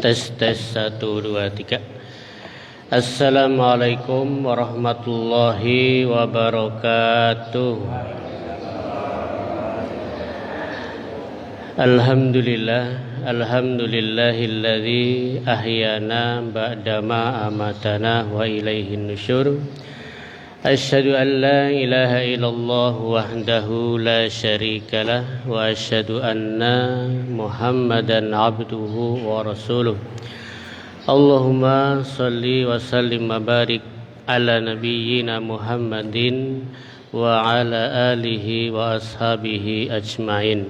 Tes tes 1 2 3. Assalamualaikum warahmatullahi wabarakatuh. Alhamdulillahilladzi ahyana ba'dama amatana wa ilaihin nusyur. Asyhadu an la ilaha illallah wahdahu la syarikalah wa asyhadu anna Muhammadan abduhu wa rasuluh. Allahumma salli wa sallim wa barik ala nabiyyina Muhammadin wa ala alihi wa ashabihi ajmain.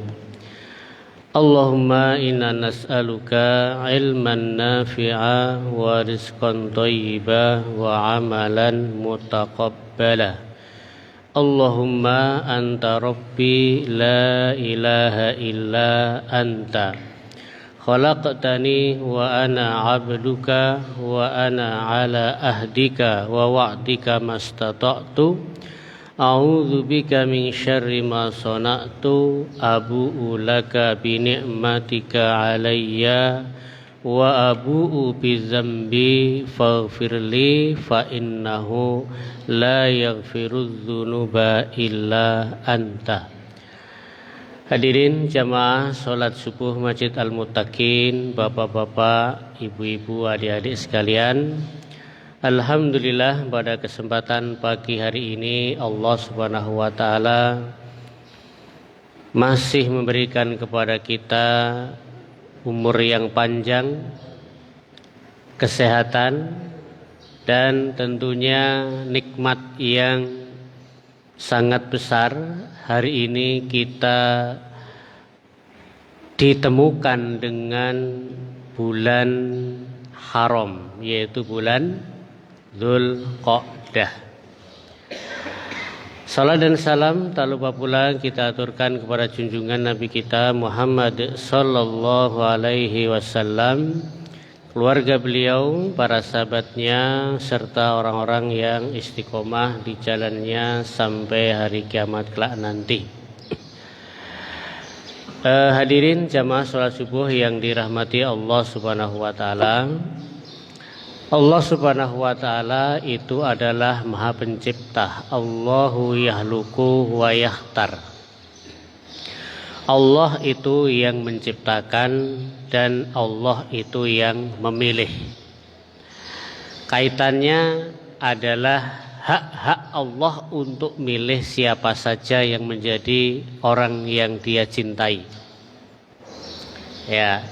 Allahumma inna nas'aluka ilman nafi'a wa rizqan thayyiba wa amalan mutaqabbala. Allahumma anta rabbi la ilaha illa anta khalaqtani wa ana abduka wa ana ala ahdika wa wa'dika mastata'tu. A'udzu bika min syarri ma sana'tu abu'u laka bi ni'matika 'alayya wa abu'u bi dzambi faghfirli fa innahu la yaghfirudz dzunuba illa anta. Hadirin jamaah salat subuh Masjid Al-Muttaqin, bapak-bapak, ibu-ibu, adik-adik sekalian. Alhamdulillah pada kesempatan pagi hari ini Allah Subhanahu wa taala masih memberikan kepada kita umur yang panjang, kesehatan, dan tentunya nikmat yang sangat besar. Hari ini kita ditemukan dengan bulan haram, yaitu bulan Dzulqa'dah. Salam dan salam tak lupa pula kita aturkan kepada junjungan Nabi kita Muhammad sallallahu alaihi wasallam, keluarga beliau, para sahabatnya, serta orang-orang yang istiqomah di jalannya sampai hari kiamat kelak nanti. Hadirin jamaah sholat subuh yang dirahmati Allah Subhanahu wa taala. Allah Subhanahu wa taala itu adalah Maha Pencipta. Allahu yahluku wa yahtar. Allah itu yang menciptakan dan Allah itu yang memilih. Kaitannya adalah hak-hak Allah untuk milih siapa saja yang menjadi orang yang Dia cintai. Ya.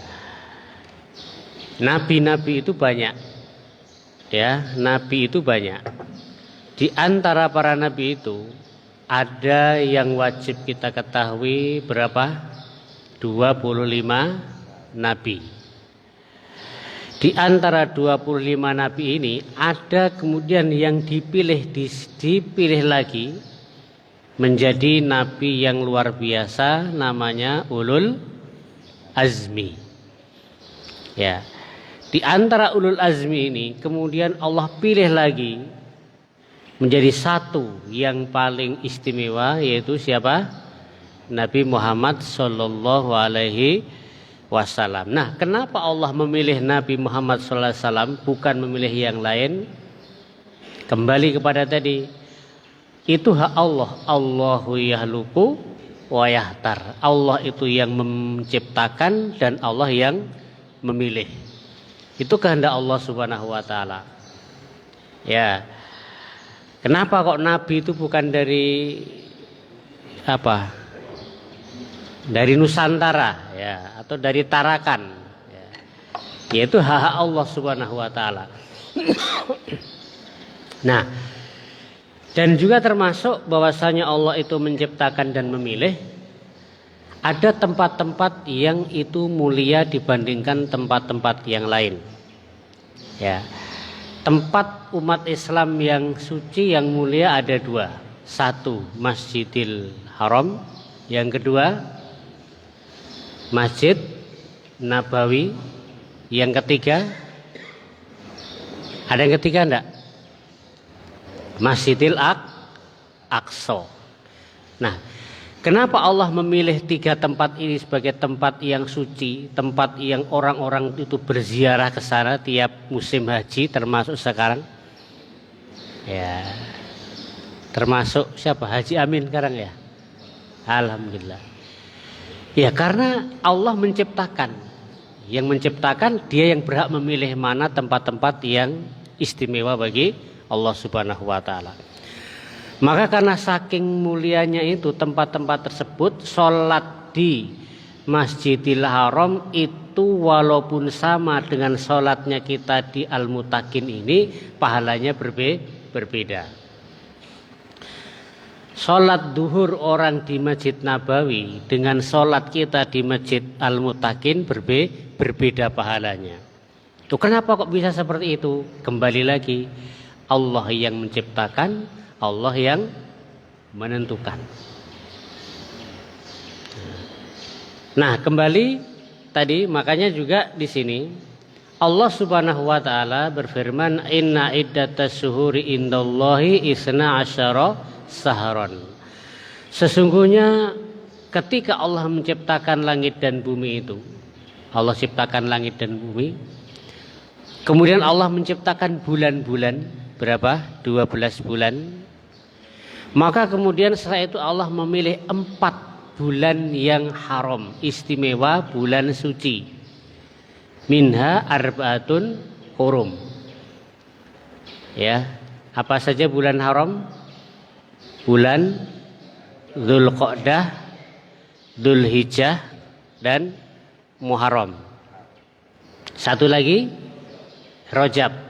Nabi-nabi itu banyak. Ya, nabi itu banyak. Di antara para nabi itu ada yang wajib kita ketahui berapa? 25 nabi. Di antara 25 nabi ini ada kemudian yang dipilih lagi menjadi nabi yang luar biasa, namanya ulul azmi. Ya. Di antara ulul azmi ini kemudian Allah pilih lagi menjadi satu yang paling istimewa, yaitu siapa? Nabi Muhammad sallallahu alaihi wasallam. Nah, kenapa Allah memilih Nabi Muhammad sallallahu alaihi wasallam bukan memilih yang lain? Kembali kepada tadi, itu hak Allah. Allahu yahluku wa yahtar. Allah itu yang menciptakan dan Allah yang memilih. Itu kehendak Allah Subhanahu wa taala. Ya. Kenapa kok nabi itu bukan dari apa? Dari Nusantara, ya, atau dari Tarakan, ya. Yaitu hak Allah Subhanahu wa taala. Nah, dan juga termasuk bahwasanya Allah itu menciptakan dan memilih. Ada tempat-tempat yang itu mulia dibandingkan tempat-tempat yang lain. Ya. Tempat umat Islam yang suci, yang mulia ada dua. Satu, Masjidil Haram. Yang kedua, Masjid Nabawi. Yang ketiga, ada yang ketiga enggak? Masjidil Aqsa. Nah, Kenapa Allah memilih 3 tempat ini sebagai tempat yang suci, tempat yang orang-orang itu berziarah ke sana tiap musim haji, termasuk sekarang? Ya, termasuk siapa? Haji Amin sekarang ya. Alhamdulillah. Ya, karena Allah menciptakan. Yang menciptakan, dia yang berhak memilih mana tempat-tempat yang istimewa bagi Allah Subhanahu wa taala. Maka karena saking mulianya itu tempat-tempat tersebut, sholat di Masjidil Haram itu walaupun sama dengan sholatnya kita di Al-Mutakin ini, pahalanya berbeda. Sholat duhur orang di Masjid Nabawi dengan sholat kita di Masjid Al-Mutakin berbeda pahalanya. Tuh, kenapa kok bisa seperti itu? Kembali lagi, Allah yang menciptakan, Allah yang menentukan. Nah, kembali tadi, makanya juga di sini Allah Subhanahu wa taala berfirman, inna iddatas syuhuri indallahi isna asyara sahron. Sesungguhnya ketika Allah menciptakan langit dan bumi itu, Allah ciptakan langit dan bumi, kemudian Allah menciptakan bulan-bulan, berapa? 12 bulan. Maka kemudian setelah itu Allah memilih 4 bulan yang haram, istimewa, bulan suci. Minha arba'atun hurum. Ya, apa saja bulan haram? Bulan Dzulqa'dah, Dzulhijjah, dan Muharram. Satu lagi Rajab.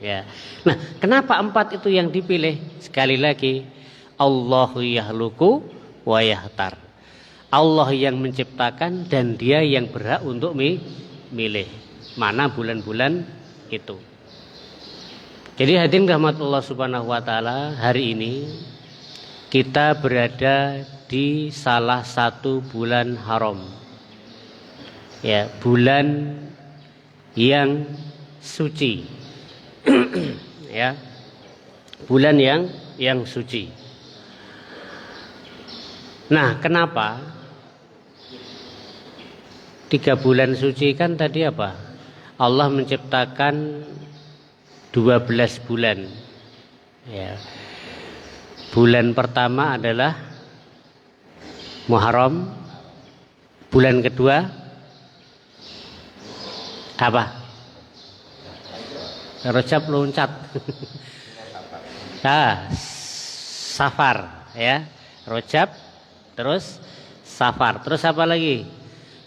Ya. Nah, kenapa 4 itu yang dipilih? Sekali lagi, Allahu yahluku wa yahtar. Allah yang menciptakan dan dia yang berhak untuk milih mana bulan-bulan itu. Jadi hadirin rahmatullah subhanahu wa ta'ala, hari ini kita berada di salah satu bulan haram. Ya, bulan yang suci. Ya, bulan yang suci. Nah, kenapa 3 bulan suci? Kan tadi apa? Allah menciptakan 12 bulan. Ya. Bulan pertama adalah Muharram. Bulan kedua apa? Rajab loncat. Nah, Safar, ya. Rajab, terus Safar, terus apa lagi?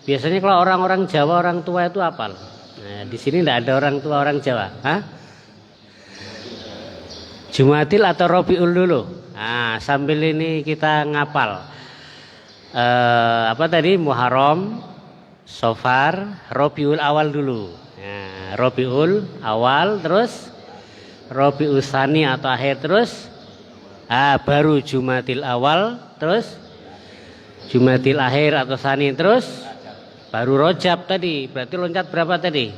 Biasanya kalau orang-orang Jawa, orang tua itu hafal. Nah, di sini tidak ada orang tua orang Jawa. Hah? Jumadil atau Rabiul dulu. Nah, sambil ini kita ngapal. Apa tadi? Muharram, Safar, Rabiul awal dulu. Rabiul awal, terus Rabiul Tsani atau akhir, terus baru Jumadil awal, terus Jumadil akhir atau Tsani, terus baru Rajab tadi. Berarti loncat berapa tadi?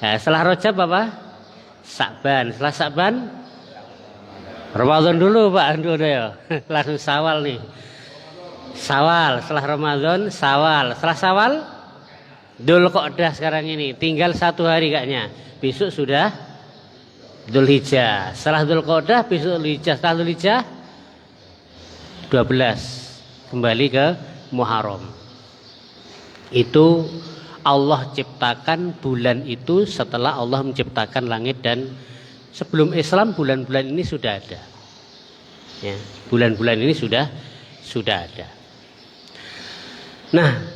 Nah, setelah Rajab apa? Sa'ban. Setelah Sa'ban Ramadan dulu Pak Andu ya. Langsung Syawal nih. Syawal, setelah Ramadan Syawal, setelah Syawal Dzulqa'dah sekarang ini, tinggal 1 hari kayaknya. Besok sudah Dzulhijjah. Setelah Dzulqa'dah besok Dzulhijjah. Setelah Dzulhijjah 12 kembali ke Muharram. Itu Allah ciptakan bulan itu setelah Allah menciptakan langit, dan sebelum Islam bulan-bulan ini sudah ada. Ya, bulan-bulan ini sudah ada. Nah,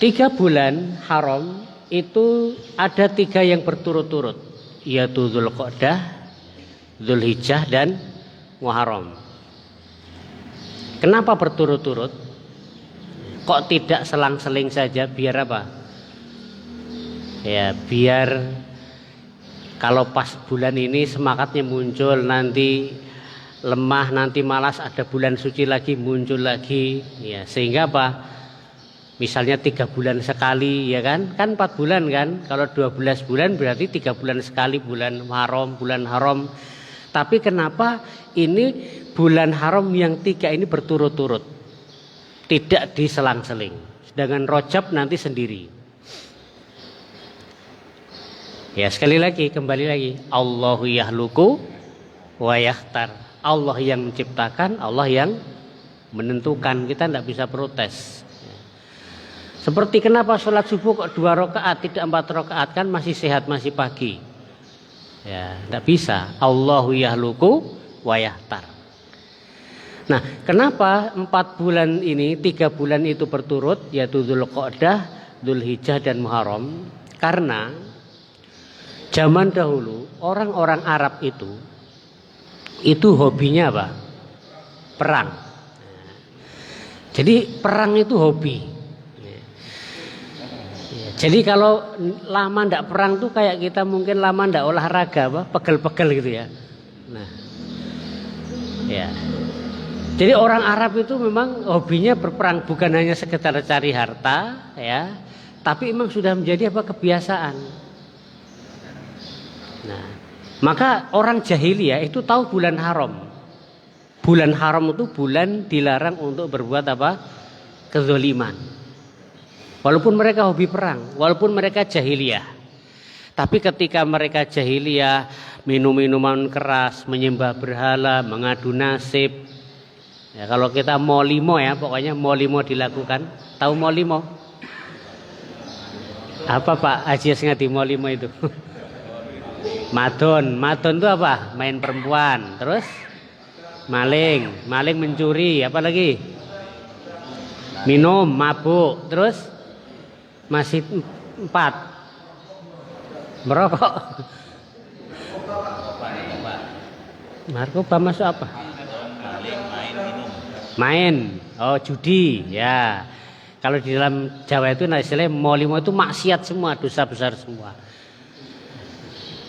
3 bulan haram itu ada 3 yang berturut-turut, yaitu Dzulqa'dah, Dzulhijjah, dan Muharram. Kenapa berturut-turut? Kok tidak selang-seling saja? Biar apa? Ya, biar kalau pas bulan ini semangatnya muncul, nanti lemah, nanti malas, ada bulan suci lagi muncul lagi. Ya, sehingga apa? Misalnya 3 bulan sekali, ya kan? Kan 4 bulan kan? Kalau 12 bulan berarti 3 bulan sekali bulan haram, bulan haram. Tapi kenapa ini bulan haram yang 3 ini berturut-turut, tidak diselang-seling. Sedangkan Rajab nanti sendiri. Ya, sekali lagi, kembali lagi. Allahu yahluku wa yakhtar. Allah yang menciptakan, Allah yang menentukan. Kita tidak bisa protes. Seperti kenapa sholat subuh kok 2 rakaat, tidak 4 rakaat, kan masih sehat, masih pagi. Ya, tidak bisa. Allahu yahluku wa yakhtar. Nah, kenapa 4 bulan ini, 3 bulan itu berturut, yaitu Dzulqa'dah, Dzulhijjah dan Muharram? Karena zaman dahulu orang-orang Arab itu hobinya apa? Perang. Jadi perang itu hobi. Jadi kalau lama ndak perang tuh kayak kita mungkin lama ndak olahraga, apa? Pegel-pegel gitu ya. Nah, ya. Jadi orang Arab itu memang hobinya berperang, bukan hanya sekedar cari harta, ya, tapi memang sudah menjadi apa, kebiasaan. Nah, maka orang jahiliyah itu tahu bulan haram. Bulan haram itu bulan dilarang untuk berbuat apa? Kezaliman. Walaupun mereka hobi perang, walaupun mereka jahiliyah. Tapi ketika mereka jahiliyah, minum minuman keras, menyembah berhala, mengadu nasib. Ya, kalau kita molimo ya, pokoknya molimo dilakukan. Tahu molimo? Apa Pak Haji Ngadi molimo itu? Madon itu apa? Main perempuan. Terus maling mencuri, apa lagi? Minum, mabuk. Terus masih 4 merokok. Narkoba masuk apa? Main, oh judi, ya. Kalau di dalam Jawa itu istilahnya molimo itu maksiat semua, dosa besar semua.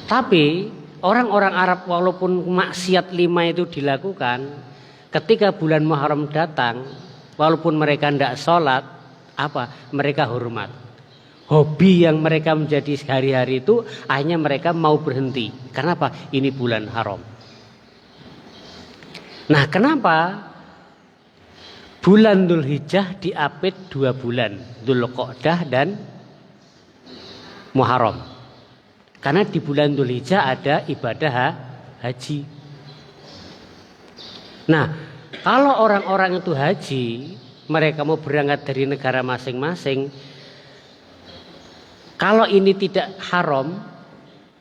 Tapi orang-orang Arab walaupun maksiat 5 itu dilakukan, ketika bulan Muharram datang, walaupun mereka tidak sholat, apa? Mereka hormat. Hobi yang mereka menjadi sehari-hari itu hanya mereka mau berhenti. Karena apa? Ini bulan haram. Nah, kenapa bulan Dzulhijjah diapit 2 bulan, Dzulqa'dah dan Muharram? Karena di bulan Dzulhijjah ada ibadah haji. Nah, kalau orang-orang itu haji, mereka mau berangkat dari negara masing-masing, kalau ini tidak haram,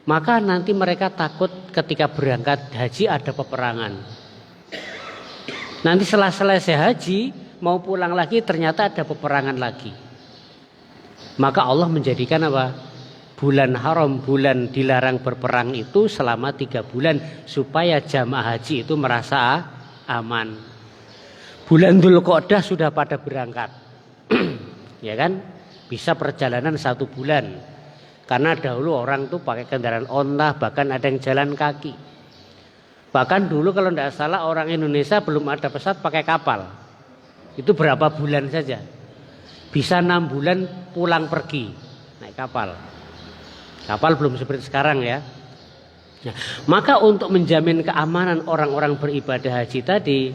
maka nanti mereka takut ketika berangkat haji ada peperangan. Nanti setelah selesai haji, mau pulang lagi ternyata ada peperangan lagi. Maka Allah menjadikan apa? Bulan haram, bulan dilarang berperang itu selama 3 bulan. Supaya jamaah haji itu merasa aman. Bulan Dzulqa'dah sudah pada berangkat. Ya kan? Bisa perjalanan 1 bulan. Karena dahulu orang tuh pakai kendaraan onta, bahkan ada yang jalan kaki. Bahkan dulu kalau tidak salah orang Indonesia belum ada pesawat, pakai kapal. Itu berapa bulan saja. Bisa 6 bulan pulang pergi naik kapal. Kapal belum seperti sekarang ya. Nah, maka untuk menjamin keamanan orang-orang beribadah haji tadi,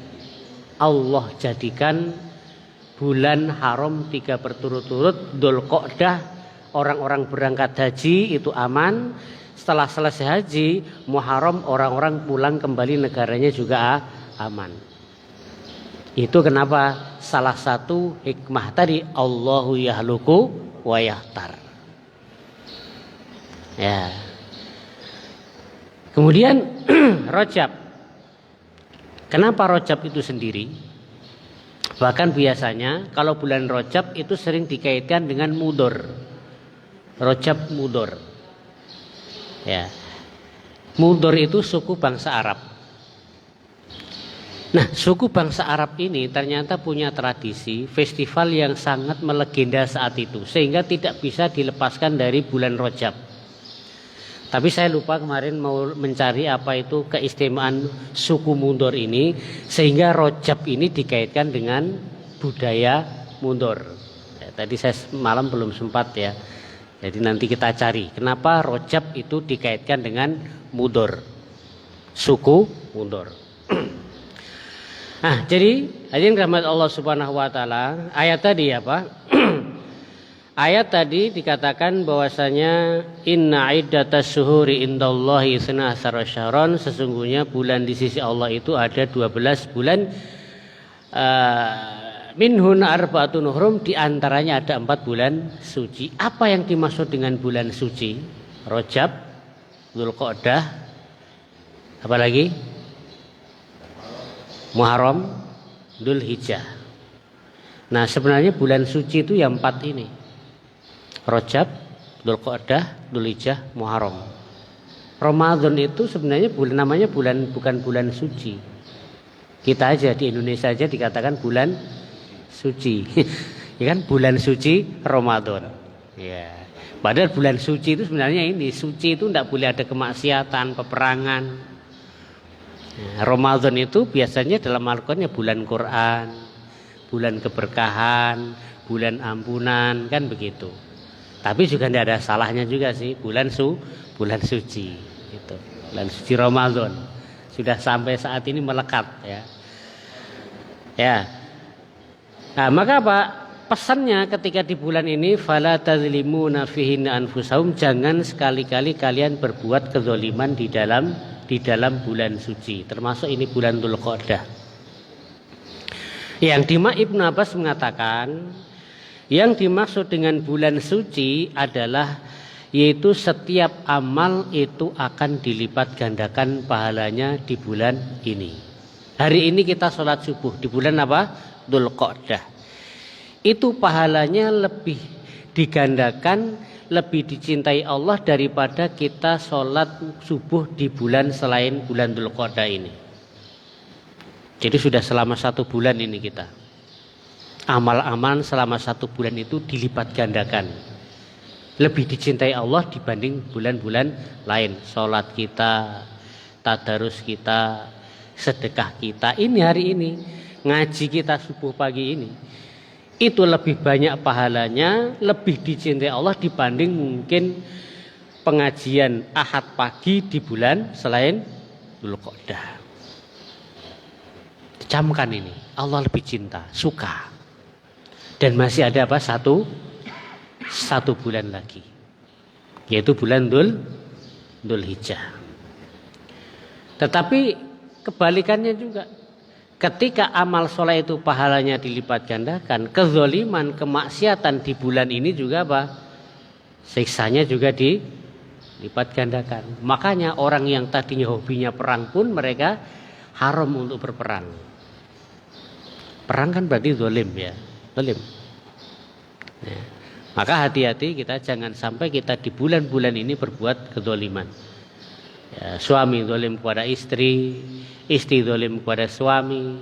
Allah jadikan bulan haram 3 berturut-turut, Dzulqa'dah, orang-orang berangkat haji itu aman. Setelah selesai haji, Muharram, orang-orang pulang kembali negaranya juga aman. Itu kenapa salah satu hikmah tadi, Allahu yahluku wa yakhtar. Ya. Kemudian Rajab. Kenapa Rajab itu sendiri? Bahkan biasanya kalau bulan Rajab itu sering dikaitkan dengan mudhor. Rajab mudhor. Ya. Mudhor itu suku bangsa Arab. Nah, suku bangsa Arab ini ternyata punya tradisi festival yang sangat melegenda saat itu, sehingga tidak bisa dilepaskan dari bulan Rajab. Tapi saya lupa kemarin mau mencari apa itu keistimewaan suku mudhor ini, sehingga Rajab ini dikaitkan dengan budaya mudhor. Ya, tadi saya malam belum sempat ya. Jadi nanti kita cari kenapa Rajab itu dikaitkan dengan mudhor, suku mudhor. Nah, jadi hadirin rahmat Allah Subhanahu wa taala, ayat tadi apa? Ayat tadi dikatakan bahwasanya inna iddatas syuhuri indallahi isna asyara syahran, sesungguhnya bulan di sisi Allah itu ada 12 bulan, minhun arba'atun hurum, di antaranya ada 4 bulan suci. Apa yang dimaksud dengan bulan suci? Rajab, Dzulqa'dah, apa lagi? Muharram, Dzulhijjah. Nah, sebenarnya bulan suci itu yang 4 ini. Rajab, Dzulqa'dah, Dzulhijjah, Muharram. Ramadan itu sebenarnya namanya bulan, bukan bulan suci. Kita aja di Indonesia aja dikatakan bulan suci. Ya kan, bulan suci Ramadan. Ya. Padahal bulan suci itu sebenarnya ini, suci itu tidak boleh ada kemaksiatan, peperangan. Nah, Ramadan itu biasanya dalam Al-Qur'an ya bulan Quran, bulan keberkahan, bulan ampunan, kan begitu. Tapi juga tidak ada salahnya juga sih bulan suci itu, bulan suci Ramadan sudah sampai saat ini melekat ya. Ya. Nah, maka apa pesannya ketika di bulan ini, fala tazlimuna fihi anfusahum, jangan sekali-kali kalian berbuat kezaliman di dalam bulan suci, termasuk ini bulan Dzulqa'dah. Yang Ibnu Abbas mengatakan, yang dimaksud dengan bulan suci adalah yaitu setiap amal itu akan dilipat gandakan pahalanya di bulan ini. Hari ini kita sholat subuh di bulan apa? Dzulqa'dah. Itu pahalanya lebih digandakan, lebih dicintai Allah daripada kita sholat subuh di bulan selain bulan Dzulqa'dah ini. Jadi sudah selama 1 bulan ini kita amal-amal selama 1 bulan itu dilipat gandakan, lebih dicintai Allah dibanding bulan-bulan lain. Sholat kita, tadarus kita, sedekah kita, ini hari ini, ngaji kita subuh pagi ini, itu lebih banyak pahalanya, lebih dicintai Allah dibanding mungkin pengajian Ahad pagi di bulan selain Dzulqa'dah. Camkan ini, Allah lebih cinta, suka. Dan masih ada apa? Satu bulan lagi, yaitu bulan Dzulhijjah. Tetapi kebalikannya juga, ketika amal soleh itu pahalanya dilipat gandakan, kezaliman, kemaksiatan di bulan ini juga apa? Siksanya juga dilipat gandakan. Makanya orang yang tadinya hobinya perang pun mereka haram untuk berperang. Perang kan berarti zalim ya. Ya. Maka hati-hati kita, jangan sampai kita di bulan-bulan ini berbuat kezaliman. Ya, suami zalim kepada istri, istri zalim kepada suami,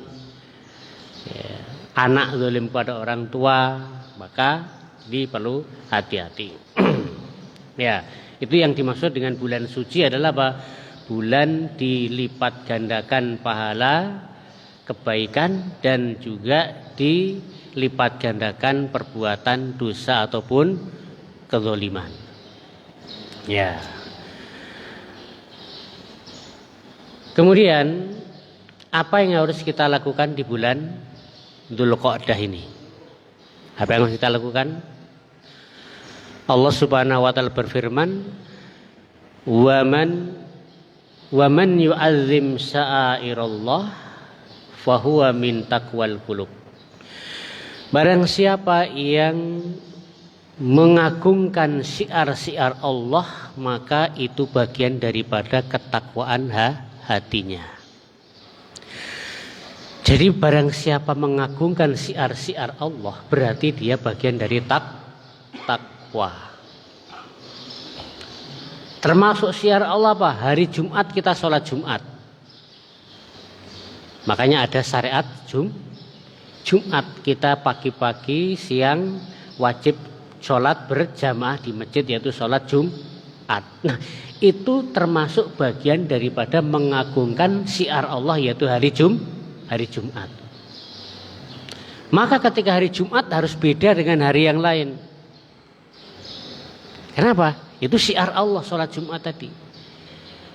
ya, anak zalim kepada orang tua, maka perlu hati-hati. Ya, itu yang dimaksud dengan bulan suci adalah apa? Bulan dilipat gandakan pahala kebaikan dan juga dilipat gandakan perbuatan dosa ataupun kezaliman. Ya. Kemudian apa yang harus kita lakukan di bulan Dzulqa'dah ini? Apa yang harus kita lakukan? Allah Subhanahu wa taala berfirman, "Wa man yu'azzim sya'airallah fahuwa min taqwal qulub." Barang siapa yang mengagungkan syiar-syiar Allah, maka itu bagian daripada ketakwaan hatinya. Jadi barang siapa mengagungkan syiar-syiar Allah, berarti dia bagian dari takwa. Termasuk syiar Allah apa? Hari Jumat kita sholat Jumat. Makanya ada syariat Jumat, kita pagi-pagi, siang wajib sholat berjamaah di masjid, yaitu sholat Jumat. Nah, itu termasuk bagian daripada mengagungkan syiar Allah, yaitu hari Jumat. Maka ketika hari Jumat harus beda dengan hari yang lain. Kenapa? Itu syiar Allah sholat Jumat tadi.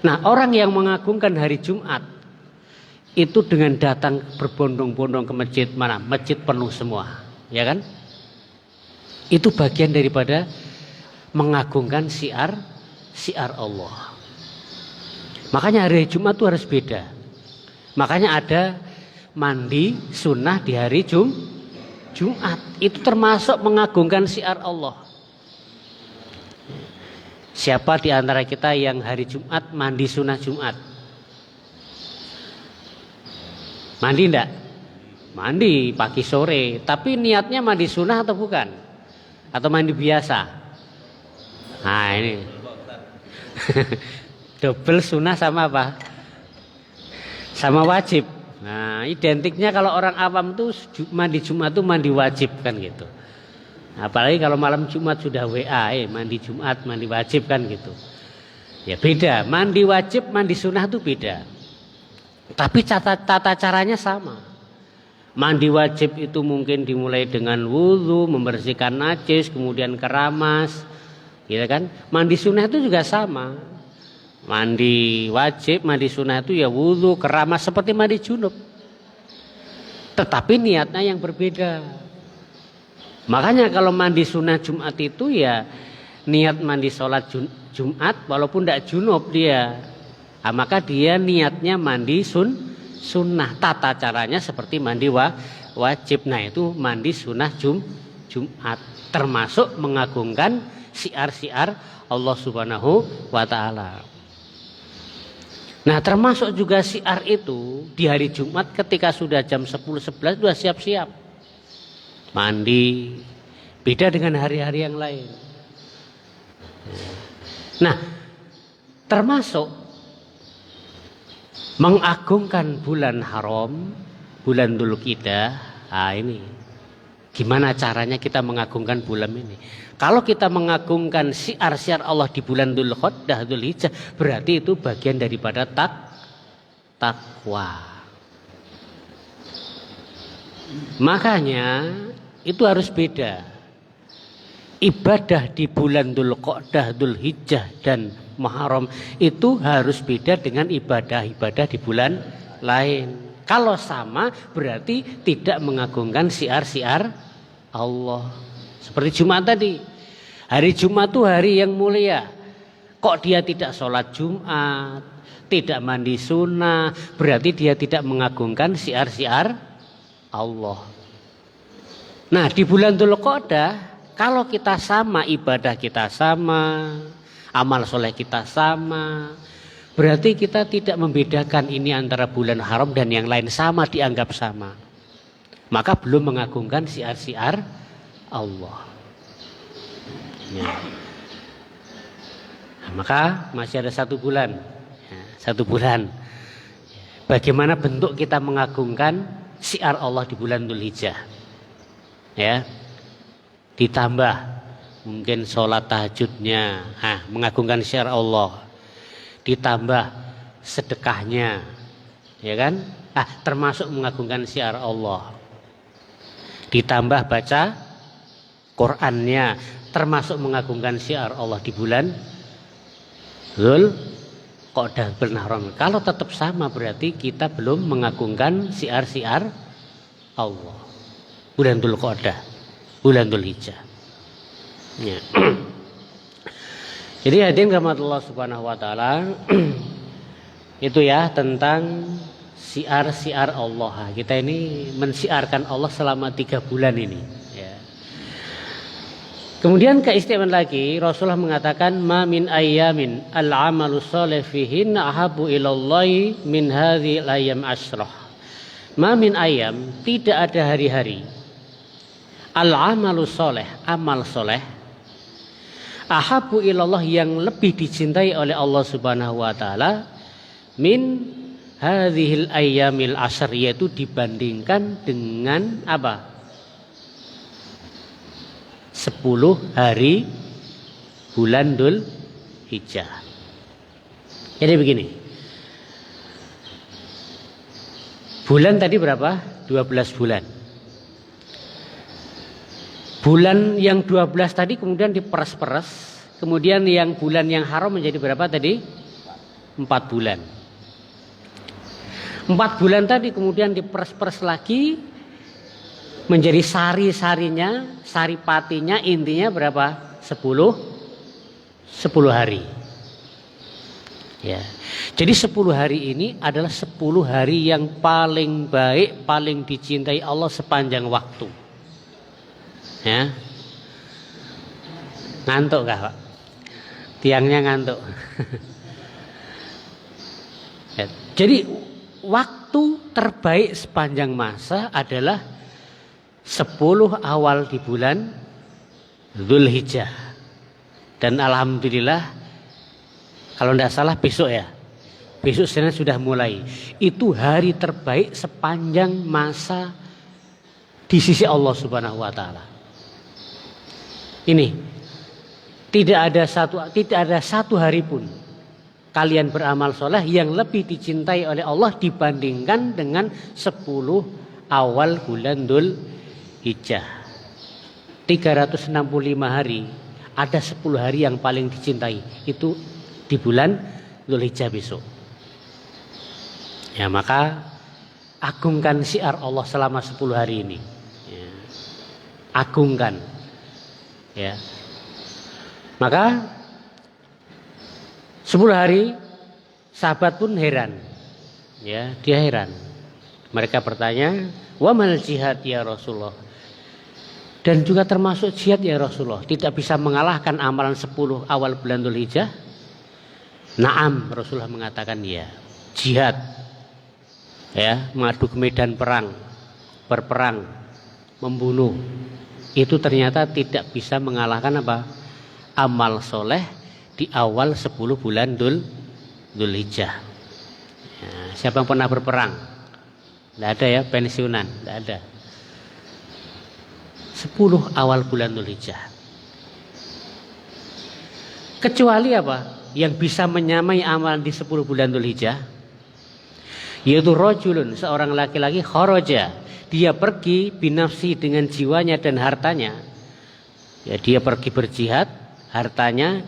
Nah, orang yang mengagungkan hari Jumat itu dengan datang berbondong-bondong ke masjid, mana masjid penuh semua, ya kan? Itu bagian daripada mengagungkan siar Allah. Makanya hari Jumat itu harus beda. Makanya ada mandi sunnah di hari Jumat. Itu termasuk mengagungkan siar Allah. Siapa di antara kita yang hari Jumat mandi sunnah Jumat? Mandi enggak? Mandi pagi sore. Tapi niatnya mandi sunnah atau bukan? Atau mandi biasa? Nah ini double sunnah sama apa? Sama wajib. Nah identiknya kalau orang awam tuh mandi Jumat tuh mandi wajib kan gitu. Apalagi kalau malam Jumat sudah WA, mandi Jumat, mandi wajib kan gitu. Ya beda, mandi wajib, mandi sunnah itu beda. Tapi tata caranya sama. Mandi wajib itu mungkin dimulai dengan wudhu, membersihkan najis, kemudian keramas, gitu kan? Mandi sunnah itu juga sama. Mandi wajib, mandi sunnah itu ya wudhu, keramas seperti mandi junub. Tetapi niatnya yang berbeda. Makanya kalau mandi sunnah Jumat itu ya niat mandi sholat Jumat walaupun tidak junub dia. Nah, maka dia niatnya mandi sunnah. Tata caranya seperti mandi wajib. Nah itu mandi sunnah Jumat. Termasuk mengagungkan siar-siar Allah Subhanahu wa ta'ala. Nah termasuk juga siar itu di hari Jumat ketika sudah jam 10-11 sudah siap-siap. Mandi. Beda dengan hari-hari yang lain. Nah termasuk mengagungkan bulan haram, bulan Dzulqa'dah. Nah ini gimana caranya kita mengagungkan bulan ini? Kalau kita mengagungkan siar-siar Allah di bulan Dzulqa'dah, Dzulhijjah, berarti itu bagian daripada takwa. Makanya itu harus beda. Ibadah di bulan Dzulqa'dah, Dzulhijjah dan Muharram itu harus beda dengan ibadah-ibadah di bulan lain. Kalau sama berarti tidak mengagungkan siar-siar Allah. Seperti Jumat tadi. Hari Jumat itu hari yang mulia. Kok dia tidak sholat Jumat, tidak mandi sunnah, berarti dia tidak mengagungkan siar-siar Allah. Nah di bulan Dzulqa'dah kalau kita sama, ibadah kita sama, amal soleh kita sama, berarti kita tidak membedakan ini antara bulan haram dan yang lain, sama dianggap sama. Maka belum mengagungkan siar-siar Allah. Ya. Nah, maka masih ada 1 bulan. Ya, 1 bulan. Bagaimana bentuk kita mengagungkan siar Allah di bulan Dzulhijjah? Ya. Ditambah mungkin sholat tahajudnya, mengagungkan siar Allah. Ditambah sedekahnya, ya kan? Termasuk mengagungkan siar Allah. Ditambah baca Qur'annya, termasuk mengagungkan siar Allah di bulan Dzulqa'dah, bulan haram. Kalau tetap sama berarti kita belum mengagungkan siar-siar Allah. Bulan Dzulqa'dah, bulan Dzulhijjah. Ya. Jadi hadirin rahmatullah subhanahu wa ta'ala, itu ya tentang siar-siar Allah. Kita ini mensiarkan Allah selama 3 bulan ini ya. Kemudian keistimewaan lagi, Rasulullah mengatakan ma min ayyamin al-amalu shalih fihin ahabu ilallahi min hadhil ayyam asyrah. Ma min ayyam, tidak ada hari-hari al-amalu shalih, amal soleh, ahabu ilallah yang lebih dicintai oleh Allah Subhanahu wa taala min hadhil ayyamil ashr, yaitu dibandingkan dengan apa? 10 hari bulan Dzulhijjah. Jadi begini. Bulan tadi berapa? 12 bulan. Bulan yang 12 tadi kemudian diperas-peras, kemudian yang bulan yang haram menjadi berapa tadi? 4 bulan. 4 bulan tadi kemudian diperes-peres lagi menjadi sari-sarinya, saripatinya, intinya berapa? 10 hari. Ya. Jadi 10 hari ini adalah 10 hari yang paling baik, paling dicintai Allah sepanjang waktu. Ya. Ngantuk kah, Pak? Tiangnya ngantuk. Ya. Jadi waktu terbaik sepanjang masa adalah 10 awal di bulan Dzulhijjah. Dan alhamdulillah kalau tidak salah besok ya. Besok Senin sudah mulai. Itu hari terbaik sepanjang masa di sisi Allah Subhanahu wa taala. Ini tidak ada satu hari pun kalian beramal soleh yang lebih dicintai oleh Allah dibandingkan dengan 10 awal bulan Dzulhijjah. 365 hari, ada 10 hari yang paling dicintai. Itu di bulan Dzulhijjah besok. Ya, maka agungkan syiar Allah selama 10 hari ini. Ya. Agungkan. Ya. Maka 10 hari sahabat pun heran. Ya, dia heran. Mereka bertanya, "Wa mal jihad ya Rasulullah?" Dan juga termasuk jihad ya Rasulullah. Tidak bisa mengalahkan amalan 10 awal bulan Dzulhijjah? Naam, Rasulullah mengatakan ya. Jihad. Ya, mengadu ke medan perang, berperang, membunuh. Itu ternyata tidak bisa mengalahkan apa? Amal soleh di awal 10 bulan Dzulhijjah. Ya, siapa yang pernah berperang? Tidak ada ya, pensiunan, tidak ada. 10 awal bulan Dzulhijjah. Kecuali apa? Yang bisa menyamai amalan di 10 bulan Dzulhijjah, yaitu rajulun, seorang laki-laki, kharaja, dia pergi binafsi dengan jiwanya dan hartanya. Ya, dia pergi berjihad, hartanya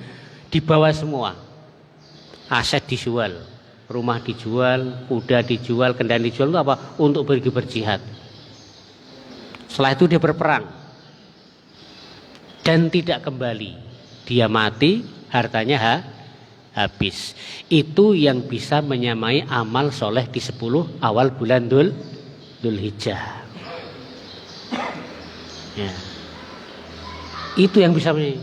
dibawa semua. Aset dijual, rumah dijual, kuda dijual, kendaraan dijual, itu apa? Untuk pergi berjihad. Setelah itu dia berperang dan tidak kembali. Dia mati, hartanya habis. Itu yang bisa menyamai amal soleh di 10 awal bulan Dzulhijjah. Ya. Itu yang bisa menyamai.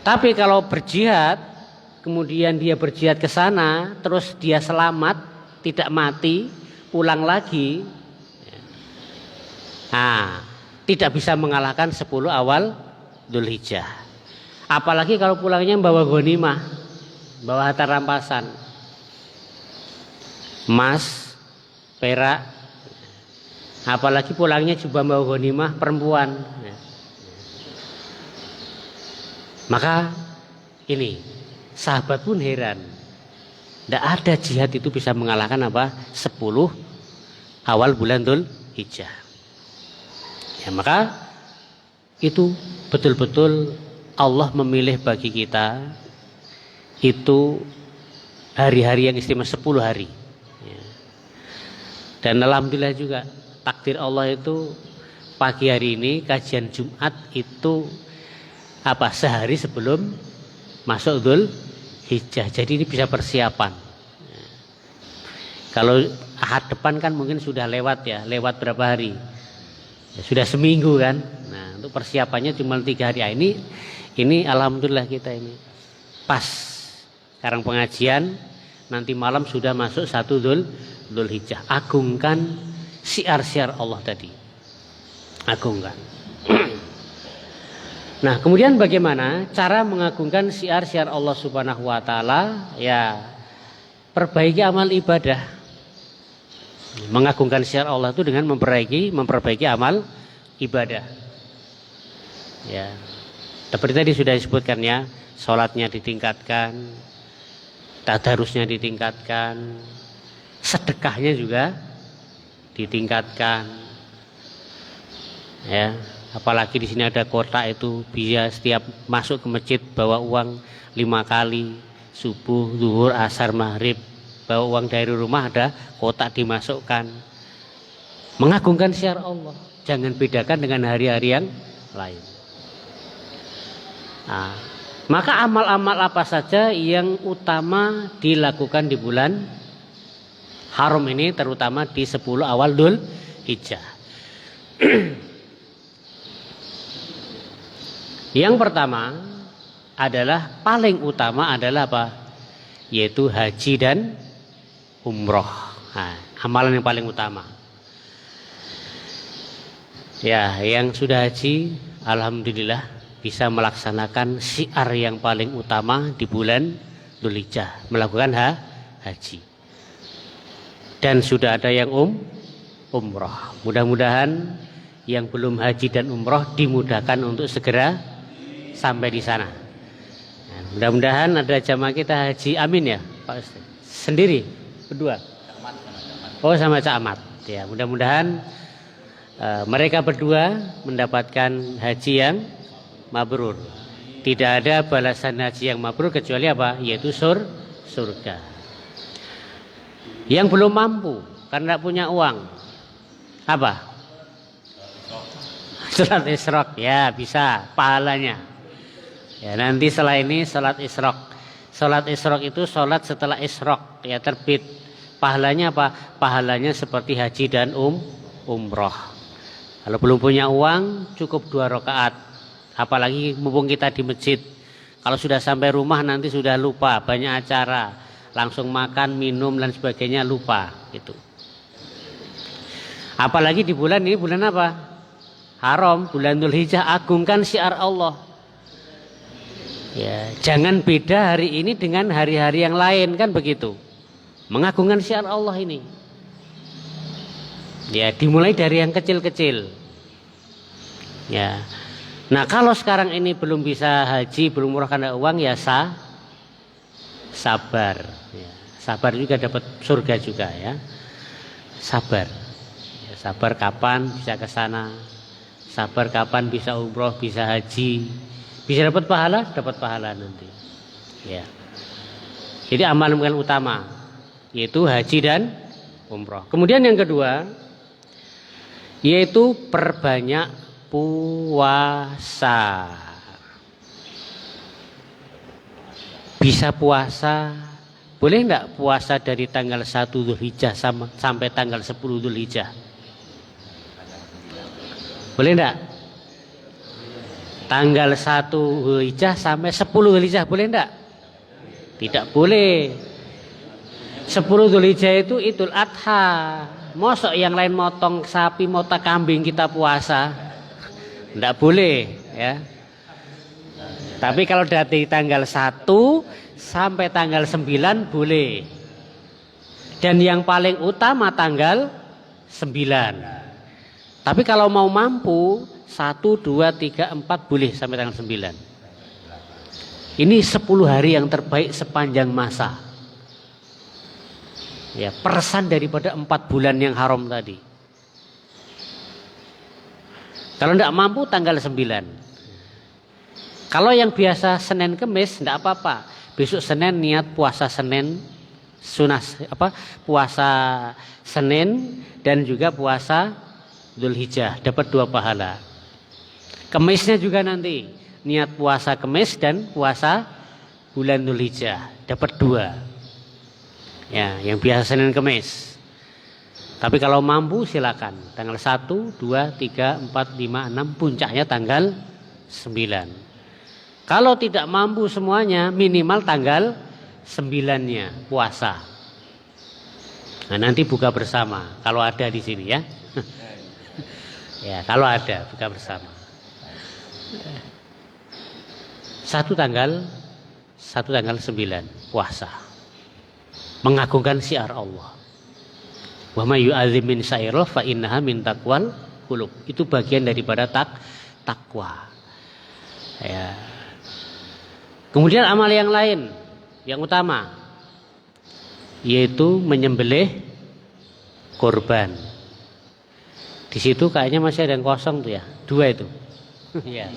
Tapi kalau berjihad, kemudian dia berjihad ke sana, terus dia selamat, tidak mati, pulang lagi, nah, tidak bisa mengalahkan 10 awal Dzulhijjah. Apalagi kalau pulangnya membawa ghanimah, bawa harta rampasan, emas, perak, apalagi pulangnya juga bawa ghanimah perempuan. Maka ini sahabat pun heran, tidak ada jihad itu bisa mengalahkan apa? 10 awal bulan Dzulhijjah. Ya, maka itu betul-betul Allah memilih bagi kita itu hari-hari yang istimewa, 10 hari. Ya. Dan alhamdulillah juga takdir Allah itu pagi hari ini kajian Jumat itu apa? Sehari sebelum masuk Dzulhijjah. Jadi ini bisa persiapan. Ya. Kalau Ahad depan kan mungkin sudah lewat ya, lewat berapa hari? Ya, sudah seminggu kan. Nah, untuk persiapannya cuma 3 hari. Ini alhamdulillah kita ini pas sekarang pengajian, nanti malam sudah masuk 1 Dzulhijjah. Agungkan syiar-syiar Allah tadi. Agungkan. Nah, kemudian bagaimana cara mengagungkan syiar-syiar Allah Subhanahu wa taala? Ya, perbaiki amal ibadah. Mengagungkan syiar Allah itu dengan memperbaiki amal ibadah. Ya. Seperti tadi sudah disebutkan ya, sholatnya ditingkatkan, tadarusnya ditingkatkan, sedekahnya juga ditingkatkan. Ya, apalagi di sini ada kotak itu, bisa setiap masuk ke masjid bawa uang 5 kali, subuh, zuhur, asar, maghrib. bawa uang dari rumah ada kotak dimasukkan. Mengagungkan syiar Allah. Jangan bedakan dengan hari-hari yang lain. Nah, maka amal-amal apa saja yang utama dilakukan di bulan haram ini, terutama di 10 awal Dzul Hijjah. Yang pertama adalah paling utama adalah apa? Yaitu haji dan umroh. Nah, amalan yang paling utama. Ya, yang sudah haji, alhamdulillah bisa melaksanakan syiar yang paling utama di bulan Dzul Hijjah, melakukan haji. Dan sudah ada yang umroh. Mudah-mudahan yang belum haji dan umroh dimudahkan untuk segera sampai di sana. Nah, mudah-mudahan ada jamaah kita haji, amin ya Pak Ustaz. Sendiri, berdua. Oh, sama Cak Ahmad. Ya, mudah-mudahan mereka berdua mendapatkan haji yang mabrur. Tidak ada balasan haji yang mabrur kecuali apa? Yaitu surga. Yang belum mampu karena punya uang, apa? Salat Isyraq, ya bisa pahalanya. Ya, nanti setelah ini salat Isyraq. Salat Isyraq itu salat setelah Isyraq, ya terbit. Pahalanya apa? Pahalanya seperti haji dan umroh. Kalau belum punya uang cukup 2 rakaat. Apalagi mumpung kita di masjid. Kalau sudah sampai rumah nanti sudah lupa, banyak acara, langsung makan, minum dan sebagainya lupa gitu. Apalagi di bulan ini, bulan apa? Haram, bulan Dzul Hijjah, agungkan syiar Allah. Ya, jangan beda hari ini dengan hari-hari yang lain, kan begitu. Mengagungkan syiar Allah ini. Ya, dimulai dari yang kecil-kecil. Ya. Nah, kalau sekarang ini belum bisa haji, belum murah karena uang, ya sabar. Ya, sabar juga dapat surga juga ya. Sabar. Ya, sabar kapan bisa ke sana. Sabar kapan bisa umroh, bisa haji. Bisa dapat pahala nanti. Ya. Jadi amalan yang utama yaitu haji dan umroh. Kemudian yang kedua yaitu perbanyak puasa. Bisa puasa, boleh enggak puasa dari tanggal 1 Dzul Hijjah sampai tanggal 10 Dzul Hijjah? Boleh enggak? Tanggal 1 Dzul Hijjah sampai 10 Dzul Hijjah boleh enggak? Tidak boleh. 10 Dzul Hijjah itu Idul Adha. Mosok yang lain motong sapi, motong kambing kita puasa? Tidak boleh ya. Tapi kalau dari tanggal 1 sampai tanggal 9 boleh. Dan yang paling utama tanggal 9. Tapi kalau mau mampu 1, 2, 3, 4 boleh sampai tanggal 9. Ini 10 hari yang terbaik sepanjang masa. Ya, persan daripada 4 bulan yang haram tadi. Kalau tidak mampu tanggal 9. Kalau yang biasa Senin Kemis tidak apa-apa. Besok Senin niat puasa Senin, puasa Senin dan juga puasa Dzul Hijjah, dapat 2 pahala. Kemisnya juga nanti niat puasa Kemis dan puasa bulan Dzul Hijjah, dapat 2. Ya, yang biasa Senin Kemis. Tapi kalau mampu silakan. Tanggal 1, 2, 3, 4, 5, 6, puncaknya tanggal 9. Kalau tidak mampu semuanya, minimal tanggal 9-nya puasa. Nah, nanti buka bersama kalau ada di sini ya. Ya, kalau ada buka bersama. Satu tanggal 9 puasa. Mengagungkan syiar Allah. Wa may yu'azzim min sya'irillah fa innaha min taqwal qulub. Itu bagian daripada takwa. Ya. Kemudian amal yang lain yang utama yaitu menyembelih korban. Di situ kayaknya masih ada yang kosong tuh ya. 2 itu. Ya.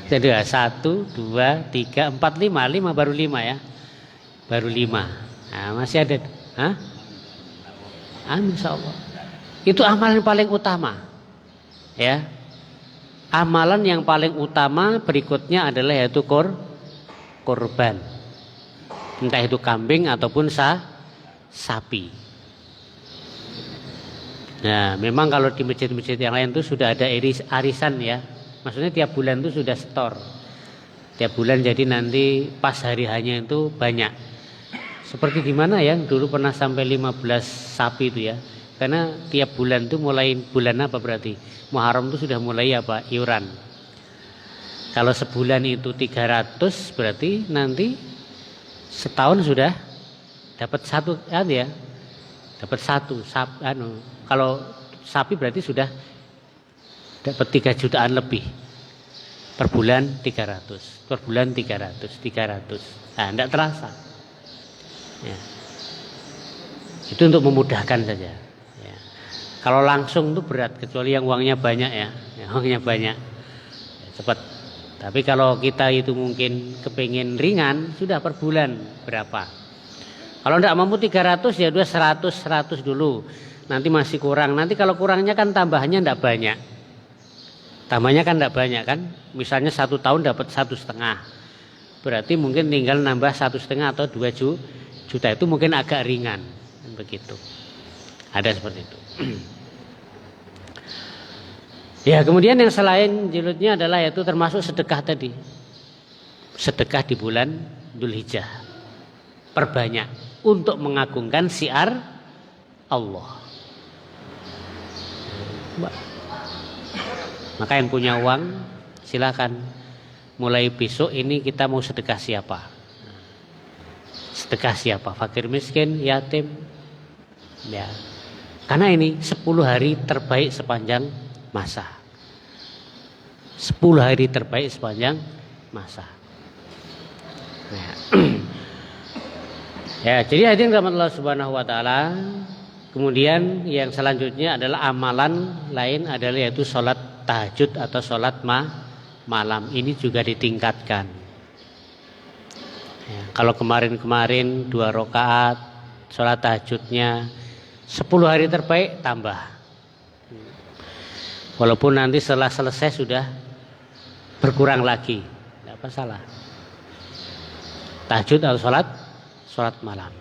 Jadi 1, 2, 3, 4, 5 baru 5 ya. Baru 5. Nah, masih ada. Hah? Amin insyaallah. Itu amalan paling utama. Ya. Amalan yang paling utama berikutnya adalah yaitu kurban. Entah itu kambing ataupun sapi. Nah, memang kalau di masjid-masjid yang lain itu sudah ada arisan ya. Maksudnya tiap bulan itu sudah setor. Tiap bulan jadi nanti pas hari hanya itu banyak. Seperti di mana ya? Dulu pernah sampai 15 sapi itu ya. Karena tiap bulan itu mulai bulan apa berarti? Muharram itu sudah mulai apa? Iuran. Kalau sebulan itu 300 berarti nanti setahun sudah dapat satu ya. Dapat satu kalau sapi berarti sudah dapat 3 jutaan lebih. Per bulan 300. Per bulan 300. Nah, enggak terasa. Ya. Itu untuk memudahkan saja. Ya. Kalau langsung itu berat, kecuali yang uangnya banyak ya. Uangnya banyak. Ya, cepat. Tapi kalau kita itu mungkin kepingin ringan, sudah per bulan berapa. Kalau tidak mampu 300 ya udah 100 dulu. Nanti masih kurang. Nanti kalau kurangnya kan tambahnya tidak banyak. Tambahnya kan tidak banyak kan. Misalnya 1 tahun dapat 1,5. Berarti mungkin tinggal nambah 1,5 atau 2 juta. Itu mungkin agak ringan. Begitu. Ada seperti itu. Ya, kemudian yang selain juludnya adalah yaitu termasuk sedekah tadi. Sedekah di bulan Dzulhijjah. Perbanyak untuk mengagungkan syiar Allah. Maka yang punya uang silakan. Mulai besok ini kita mau sedekah siapa? Sedekah siapa? Fakir miskin, yatim. Ya. Karena ini 10 hari terbaik sepanjang masa. 10 hari terbaik sepanjang masa. Nah. Ya, jadi hadirin rahmatullah subhanahu wa ta'ala. Kemudian yang selanjutnya adalah amalan lain adalah yaitu sholat tahajud atau sholat malam. Ini juga ditingkatkan. Ya, kalau kemarin 2 rakaat sholat tahajudnya 10 hari terbaik tambah. Walaupun nanti setelah selesai sudah berkurang lagi, tidak masalah. Tahajud atau sholat malam.